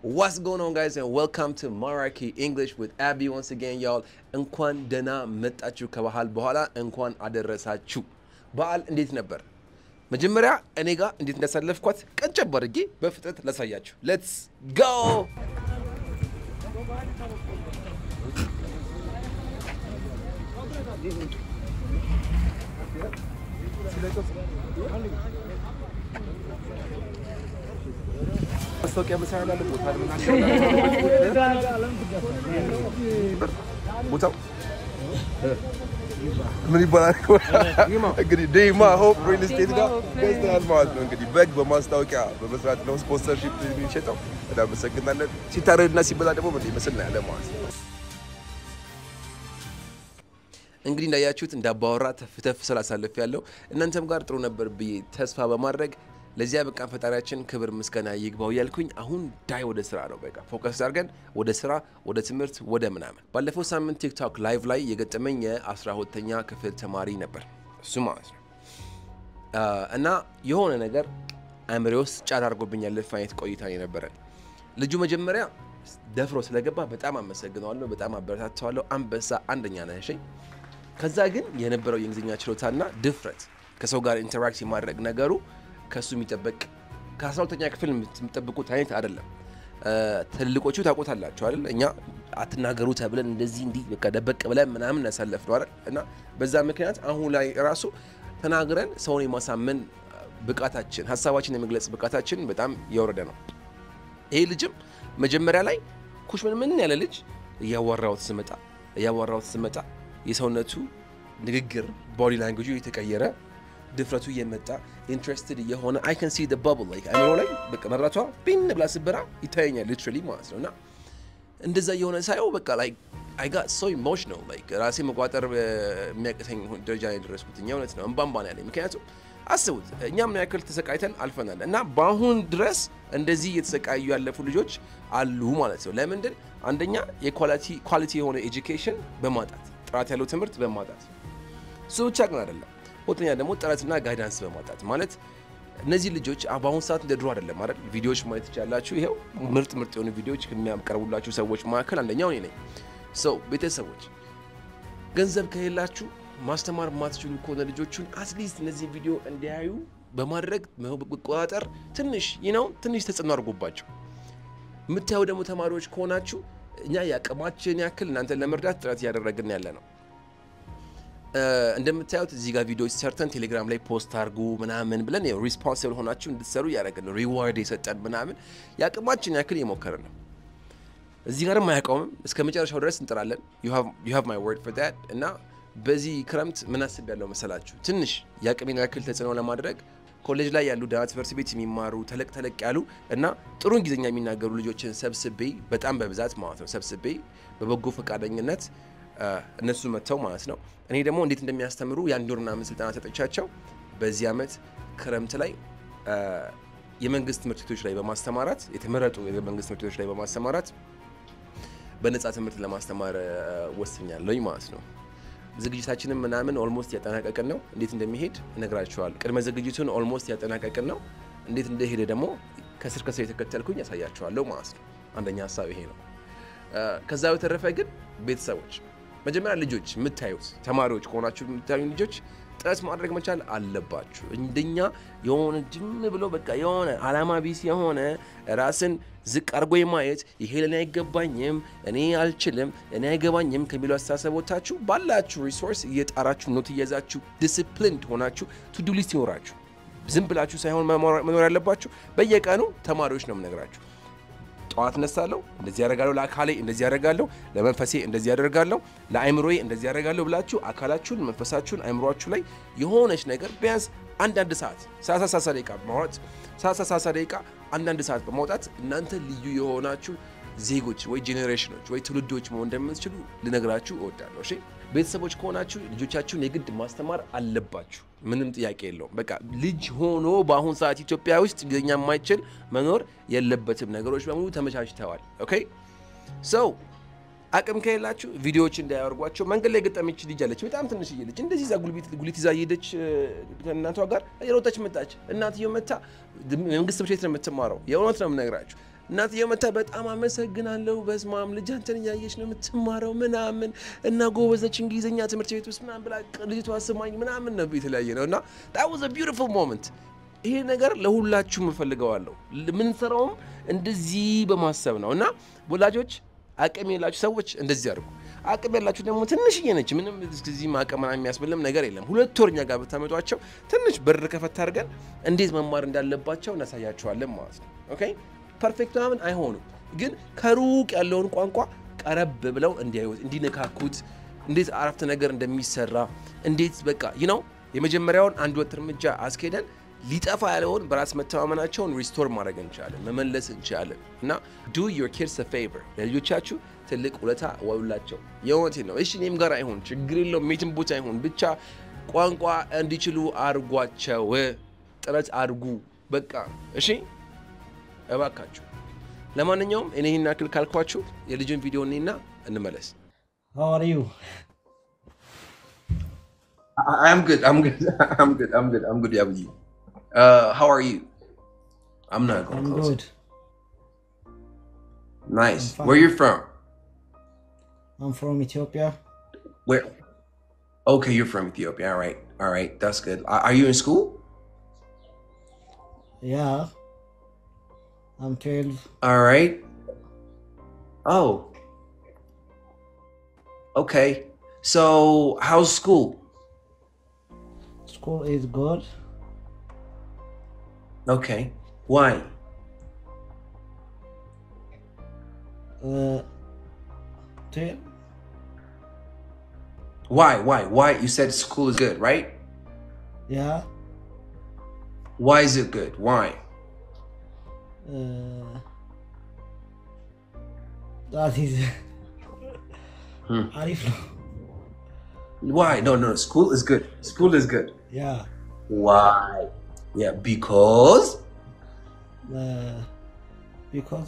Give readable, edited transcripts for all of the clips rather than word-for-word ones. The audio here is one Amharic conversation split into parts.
What's going on, guys, and welcome to Maraki English with Abby once again, y'all. እንኳን ደህና መጣችሁ ከባህል በኋላ እንኳን አደረሳችሁ። በዓል እንዴት ነበር? መጀመሪያ እኔ ጋር እንዴት እንዳሳለፍኳት ቀንጨብ አድርጌ በፍጥነት ላሳያችሁ። Let's go! ማስታወቂያ መስራት አለ ቦታ ቦታው ምን ይባላል እንግዲህ ዴማ ሆፕ ሪል ስቴት ጋር ገዝተናል ማለት ነው። እንግዲህ በግ በማስታወቂያ በመስራት ነው ስፖንሰርሺፕ የሚሸጠው። በጣም መሰግናለን። ሲታረድና ሲበላ ደግሞ ምን ይመስል ያለ ማለት ነው። እንግዲህ እንዳያችሁት እንዳባወራ ተፍተፍ ስላሳለፍ ያለው እናንተም ጋር ጥሩ ነበር ብዬ ተስፋ በማድረግ ለዚያ በቃ ፈጣሪያችን ክብር ምስጋና ይግባው ያልኩኝ አሁን ዳይ ወደ ስራ ነው። በቃ ፎከስ አድርገን ወደ ስራ፣ ወደ ትምህርት፣ ወደ ምናምን። ባለፈው ሳምንት ቲክቶክ ላይቭ ላይ የገጠመኝ የ12ኛ ክፍል ተማሪ ነበር እሱ ማለት ነው። እና የሆነ ነገር አእምሮዬ ውስጥ ጫር አድርጎብኛል ለፋይት ቆይታ የነበረን ልጁ መጀመሪያ ደፍሮ ስለገባ በጣም አመሰግናለሁ፣ በጣም አበረታታዋለሁ። አንበሳ አንደኛ ነህ እሺ። ከዛ ግን የነበረው የእንግሊዝኛ ችሎታና ድፍረት ከሰው ጋር ኢንተራክት ማድረግ ነገሩ ከሱ የሚጠበቅ ከ12ኛ ክፍል የምትጠብቁት አይነት አይደለም። ትልቆቹ ታውቁታላችሁ አይደል? እኛ አትናገሩ ተብለን እንደዚህ እንዲህ በቃ ደበቅ ብለን ምናምን ያሳለፍነው አይደል? እና በዛ ምክንያት አሁን ላይ ራሱ ተናግረን ሰውን የማሳመን ብቃታችን፣ ሀሳባችን የመግለጽ ብቃታችን በጣም እየወረደ ነው። ይሄ ልጅም መጀመሪያ ላይ ኩሽ ምን ያለ ልጅ እያወራሁት ስመጣ የሰውነቱ ንግግር ቦዲ ላንጉዌጁ የተቀየረ ድፍረቱ እየመጣ ኢንትረስትድ የሆነ I can see the bubble like አእምሮ ላይ በቃ መብራቷ ቢን ብላ ስበራ ይታየኛል literally ማለት ነውና እንደዛ የሆነ ሳይው በቃ like I got so emotional like ራሴ መቋጠር የሚያቅተኝ ደረጃ ላይ ደረስኩት። እውነት ነው እንባንባን ያለኝ ምክንያቱም አስቡት እኛም ነው ያክል ተሰቃይተን አልፈናል እና በአሁን ድረስ እንደዚህ እየተሰቃዩ ያለፉ ልጆች አሉ ማለት ነው። ለምንድን አንደኛ የኳሊቲ የሆነ ኤጁኬሽን በማጣት ጥራት ያለው ትምህርት በማጣት እሱ ብቻ ግን አይደለም። ሁለተኛ ደግሞ ጥረትና ጋይዳንስ በማጣት ማለት እነዚህ ልጆች በአሁን ሰዓት እንደ ድሮ አይደለም አይደል? ቪዲዮዎች ማየት ይቻላችሁ። ይሄው ምርጥ የሆኑ ቪዲዮዎች ከሚያቀርቡላችሁ ሰዎች መካከል አንደኛው እኔ ነኝ። ቤተሰቦች ገንዘብ ከሌላችሁ ማስተማር ማትችሉ ከሆነ ልጆቹን አትሊስት እነዚህ ቪዲዮ እንዲያዩ በማድረግ መቆጣጠር ትንሽ ተጽዕኖ አድርጎባቸው የምታዩ ደግሞ ተማሪዎች ከሆናችሁ እኛ ያቅማችን ያክል እናንተን ለመርዳት ጥረት እያደረግን ያለ ነው። እንደምታዩት እዚህ ጋር ቪዲዮዎች ሰርተን ቴሌግራም ላይ ፖስት አድርጉ ምናምን ብለን ሪስፖንሲብል ሆናችሁ እንድትሰሩ እያደረግን ነው። ሪዋርድ የሰጠን ምናምን ያቅማችን ያክል እየሞከርን ነው። እዚህ ጋርም አያውቀውም እስከ መጨረሻው ድረስ እንጥራለን። you have my word for that። እና በዚህ ክረምት ምን አስቤያለሁ መሰላችሁ? ትንሽ ያቅሜን ያክል ተጽዕኖ ለማድረግ ኮሌጅ ላይ ያሉ ዳና ትምህርት ቤት የሚማሩ ተለቅ ያሉ እና ጥሩ እንግሊዝኛ የሚናገሩ ልጆችን ሰብስቤ በጣም በብዛት ማለት ነው ሰብስቤ በበጎ ፈቃደኝነት እነሱ መተው ማለት ነው እኔ ደግሞ እንዴት እንደሚያስተምሩ የአንድ ወር ምናምን ስልጠና ሰጥቻቸው በዚህ ዓመት ክረምት ላይ የመንግስት ትምህርት ቤቶች ላይ በማስተማራት የተመረጡ የመንግስት ትምህርት ቤቶች ላይ በማስተማራት በነፃ ትምህርት ለማስተማር ወስኛለሁ ማለት ነው። ዝግጅታችንን ምናምን ኦልሞስት ያጠናቀቅን ነው። እንዴት እንደሚሄድ እነግራችኋለሁ። ቅድመ ዝግጅቱን ኦልሞስት ያጠናቀቅን ነው። እንዴት እንደሄደ ደግሞ ከስር የተከተልኩኝ ያሳያችኋለሁ ማለት ነው። አንደኛ ሐሳብ ይሄ ነው። ከዛ በተረፈ ግን ቤተሰቦች መጀመሪያ ልጆች የምታዩት ተማሪዎች ከሆናችሁ የምታዩ ልጆች ጥረት ማድረግ መቻል አለባችሁ። እንደኛ የሆነ ድም ብሎ በቃ የሆነ አላማ ቢስ የሆነ ራስን ዝቅ አድርጎ የማየት ይሄ ለኔ አይገባኝም፣ እኔ አልችልም፣ እኔ አይገባኝም ከሚሉ አስተሳሰቦቻችሁ ባላችሁ ሪሶርስ እየጣራችሁ ኖት እየያዛችሁ ዲሲፕሊንድ ሆናችሁ ቱ ዱ ሊስት ይኖራችሁ ዝም ብላችሁ ሳይሆን መኖር ያለባችሁ በየቀኑ ተማሪዎች ነው የምነግራችሁ። ጠዋት ነሳለሁ እንደዚህ ያደርጋለሁ፣ ለአካሌ እንደዚህ ያደርጋለሁ፣ ለመንፈሴ እንደዚህ ያደርጋለሁ፣ ለአእምሮዬ እንደዚህ ያደርጋለሁ ብላችሁ አካላችሁን መንፈሳችሁን አእምሮአችሁ ላይ የሆነች ነገር ቢያንስ አንድ ሰዓት 30 ደቂቃ በማውጣት 30 ደቂቃ አንድ ሰዓት በማውጣት እናንተ ልዩ የሆናችሁ ዜጎች ወይ ጄኔሬሽኖች ወይ ትውልዶች መሆን እንደምትችሉ ልነግራችሁ እወዳለሁ። እሺ ቤተሰቦች ከሆናችሁ ልጆቻችሁን የግድ ማስተማር አለባችሁ። ምንም ጥያቄ የለውም። በቃ ልጅ ሆኖ በአሁን ሰዓት ኢትዮጵያ ውስጥ እንግሊዝኛ የማይችል መኖር የለበትም። ነገሮች በሙሉ ተመቻችተዋል። ኦኬ አቅም ከሌላችሁ ቪዲዮዎች እንዳያወርጓቸው። መንገድ ላይ ገጠመች ልጅ አለች፣ በጣም ትንሽ ልጅ እንደዚህ ዛ ጉሊት ይዛ ሄደች እናቷ ጋር የሮጠች መጣች። እናትየው መታ መንግስት ትምህርት ቤት ነው የምትማረው። የእውነት ነው የምነግራችሁ እናትየው መታ በጣም አመሰግናለሁ በስማም ልጅ አንተን እያየች ነው የምትማረው ምናምን እና ጎበዘች እንግሊዘኛ ትምህርት ቤት ውስጥ ምናምን ብላ ልጅቷ ስማኝ ምናምን ነው የተለያየ ነውና that was a beautiful moment ይሄ ነገር ለሁላችሁም እፈልገዋለሁ ምን ሰራውም እንደዚህ በማሰብ ነውና ወላጆች አቅም የላችሁ ሰዎች እንደዚህ አድርጉ አቅም ያላችሁ ደግሞ ትንሽዬ ነች ምንም እዚህ ማቀመና የሚያስበልም ነገር የለም ሁለት ወርኛ ጋር በታመጧቸው ትንሽ በር ከፈታ አድርገን እንዴት መማር እንዳለባቸው እናሳያቸዋለን ማለት ነው ኦኬ ፐርፌክት ማምን አይሆንም ግን ከሩቅ ያለውን ቋንቋ ቀረብ ብለው እንዲያዩት እንዲነካኩት እንዴት አረፍተ ነገር እንደሚሰራ እንዴት በቃ የመጀመሪያውን አንድ ወጥ እርምጃ አስኬደን ሊጠፋ ያለውን በራስ መተማመናቸውን ሪስቶር ማድረግ እንችላለን መመለስ እንችላለን እና do your kids a favor ለልጆቻችሁ ትልቅ ውለታ ዋሉላቸው የሆነቴ ነው እሺ እኔም ጋር አይሆን ችግር የለውም ሜትም ቦታ አይሆን ብቻ ቋንቋ እንዲችሉ አርጓቸው ጥረት አድርጉ በቃ እሺ እባካችሁ ለማንኛውም እኔ ይሄን አክል ካልኳችሁ የልጅን ቪዲዮ እኔና እንመለስ How are you? I'm good. Yeah, with you. How are you? I'm not going I'm close. good. Nice. Where you from? I'm from Ethiopia. Where? Okay, you're from Ethiopia. All right. That's good. Are you in school? Yeah. I'm 12. All right. Oh. Okay. So, how's school? School is good. Okay. Why? Tell. Why? You said school is good, right? Yeah. Why is it good? Why? That is. Arif. Why? No. School is good. School is good. Yeah. Why? Yeah, because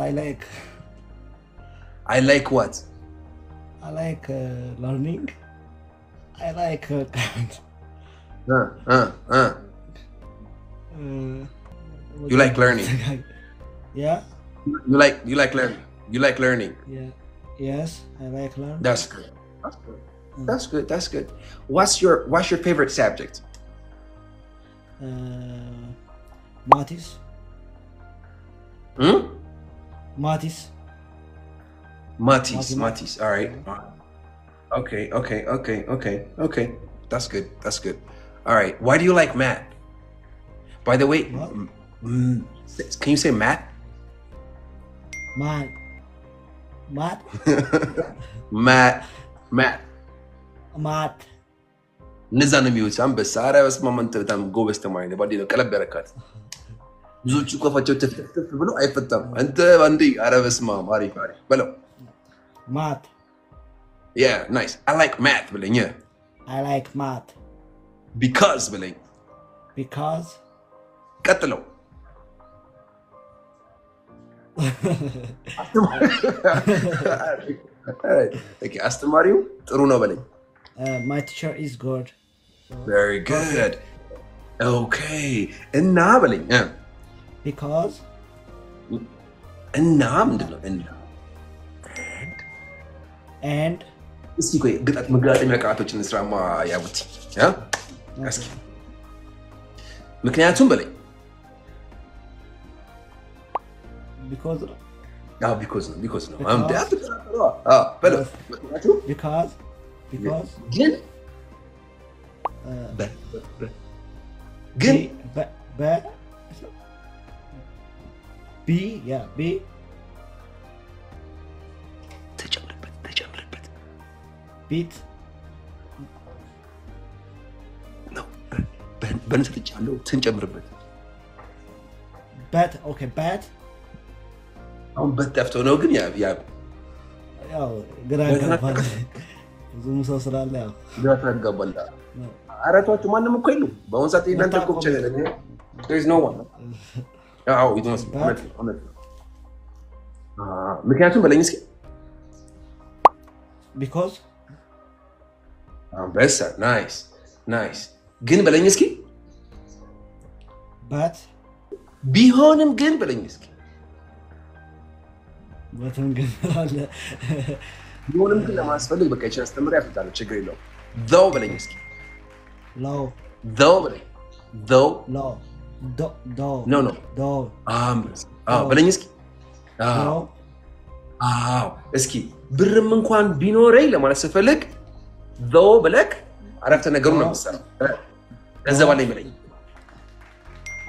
I like. I like what? I like learning. I like. You like learning. Yeah. You like learning. You like learning. Yeah. Yes, I like learning. That's good. That's good. What's your favorite subject? Maths. Maths. Maths. All right. Okay. That's good. All right. Why do you like math? By the way, can you say math? Math. Math. نزان ميوت عم بس عارف بس ما منت بتعمل جو بس تماين بدي قلب بركات زوج شو كفا تفتح بلو أي فتام أنت عندي عارف بس ما عارف بلو Math. Yeah, nice. I like math بلين yeah. I like math. Because بلين. Because. قتلوا. Alright. Okay, أستمريو ترونا بلين. My teacher is good. Very good. Okay. إنها بلين. Yeah. Because. إنها مدلو إنها. And. እስኪ ቆይ ግጣት መግራት የሚያቃቶችን ስራማ ያቡቲ ያ እስኪ ምክንያቱም በለኝ because ነው አምጣ በለው because ግን ግን B ተጨምርበት beat ነው በነሰጥቻ አለው ትንጨምርበት bet okay bet አሁን በተፍቶ ነው ግን ያው ግራ ገባል ብዙም ሰው ስላለ ያው ግራ ተጋባል አራቶቹ ማንንም እኮ ይሉ በአሁን ሰዓት እናንተ እኮ ብቻ ነን there is no one ያው ይደውስ ማለት ምክንያቱም በለኝ እስኪ because በሳ ናይስ ግን በለኝ እስኪ but ቢሆንም ግን በለኝ እስኪ በትም ግን አለ ቢሆንም ግን ለማስፈልግ በቃ ይችላል አስተምር ያፈታል ችግር የለውም though በለኝ እስኪ low though በለኝ though low do no do በለኝ እስኪ እስኪ ብርም እንኳን ቢኖረኝ ለማለት ስፈልግ though ብለክ አረፍተ ነገሩን ነው የምትሰራው ገንዘብ አለኝ በለኝ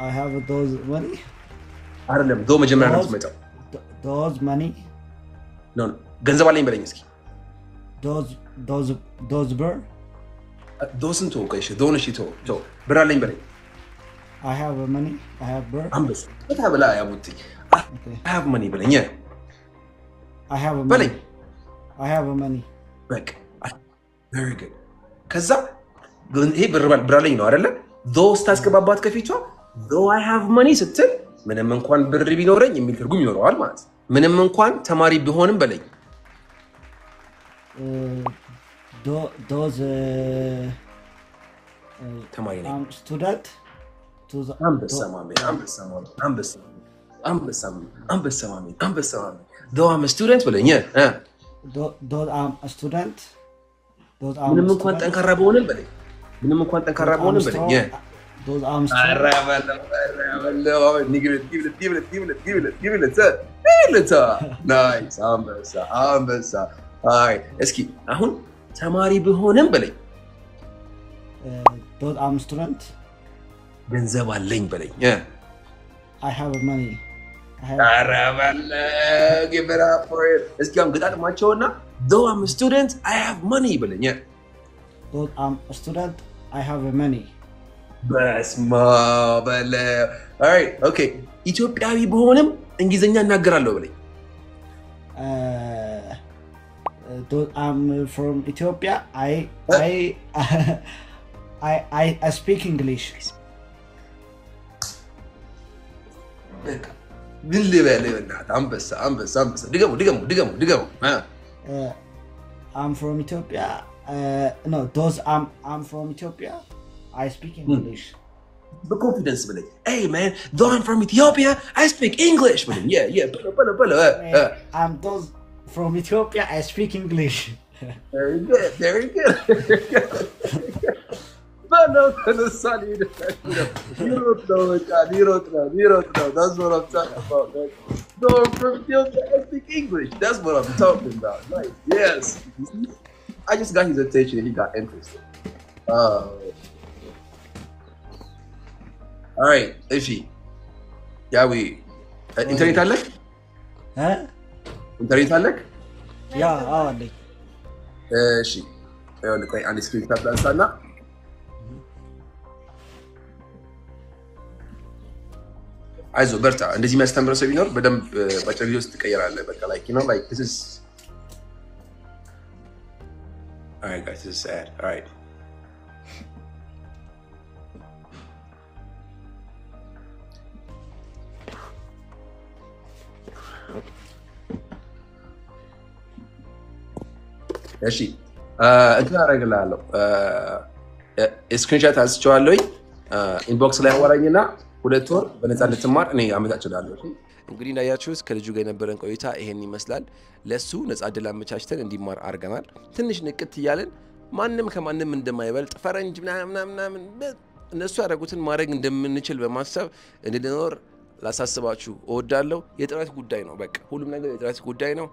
I have those money አይደለም though መጀመሪያ ነው የምትመጣው those money no ገንዘብ አለኝ በለኝ እስኪ those bird those እንቶ ቆይሽ those ቶ ብር አለኝ በለኝ I have money I have bird አንበስ ተብላ ያቡቲ I have money በለኝ I have money በለኝ I have money በቃ very good ከዛ ይሄ ብር አለኝ ነው አይደለ though ስታስገባባት ከፊቷ though I have money ስትል ምንም እንኳን ብር ቢኖረኝ የሚል ትርጉም ይኖረዋል ማለት ምንም እንኳን ተማሪ ቢሆንም በለኝ those ተማሪ ነኝ student to the አንበሳ though I'm a student በለኝ those I'm a student ምንም እንኳን ጠንካራ በሆንም በለኝ ምንም እንኳን ጠንካራ በሆንም በለኝ those I'm give it nice አንበሳ አይ እስኪ አሁን ተማሪ ቢሆንም በለኝ those I'm student ገንዘብ አለኝ በለኝ I have money give it up for it እስኪ አሁን ገጣጥማቸውና though I'm a student I have money በለኝ those I'm a student I have money በስማ በለ alright okay ኢትዮጵያዊ በሆንም እንግሊዘኛ እናገራለሁ በለኝ I'm from Ethiopia I speak English ምን ልበልህ በእናትህ አንበሳ ድገሙ I'm from Ethiopia no those I'm from Ethiopia I speak English በኮንፊደንስ በለኝ hey man though I'm from Ethiopia I speak English በለኝ በለ I'm those from Ethiopia I speak English very good no that's what I'm talking about man. No, I'm from Ethiopia I speak English that's what I'm talking about nice yes I just got his attention and he got interested all right Ishi we internet አለክ internet አለክ አለኝ እሺ ይኸውልህ ቆይ አንድ ስክሪን ካፕ ላንሳና አይዞ በርታ እንደዚህ የሚያስተምር ሰው ቢኖር በደንብ ባጭር ጊዜ ውስጥ ትቀየራለህ በቃ like you know like this is all right guys this is sad all right እሺ እንትን አደርግልሃለሁ ስክሪንሾት አንስቼዋለሁኝ ኢንቦክስ ላይ አወራኝና 2 ወር በነፃ እንድትማር እኔ አመጣችላለሁ እሺ እንግዲህ እንዳያችሁት ከልጁ ጋር የነበረን ቆይታ ይሄን ይመስላል ለሱ ነፃ እድል አመቻችተን እንዲማር አድርገናል ትንሽ ንቅት እያለን ማንንም ከማንንም እንደማይበልጥ ፈረንጅ ምናምን እነሱ ያደረጉትን ማድረግ እንደምንችል በማሰብ እንድንኖር ላሳስባችሁ እወዳለሁ የጥረት ጉዳይ ነው በቃ ሁሉም ነገር የጥረት ጉዳይ ነው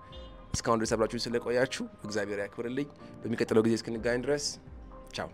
እስካሁን ድረስ አብራችሁን ስለቆያችሁ እግዚአብሔር ያክብርልኝ በሚቀጥለው ጊዜ እስክንገናኝ ድረስ ቻው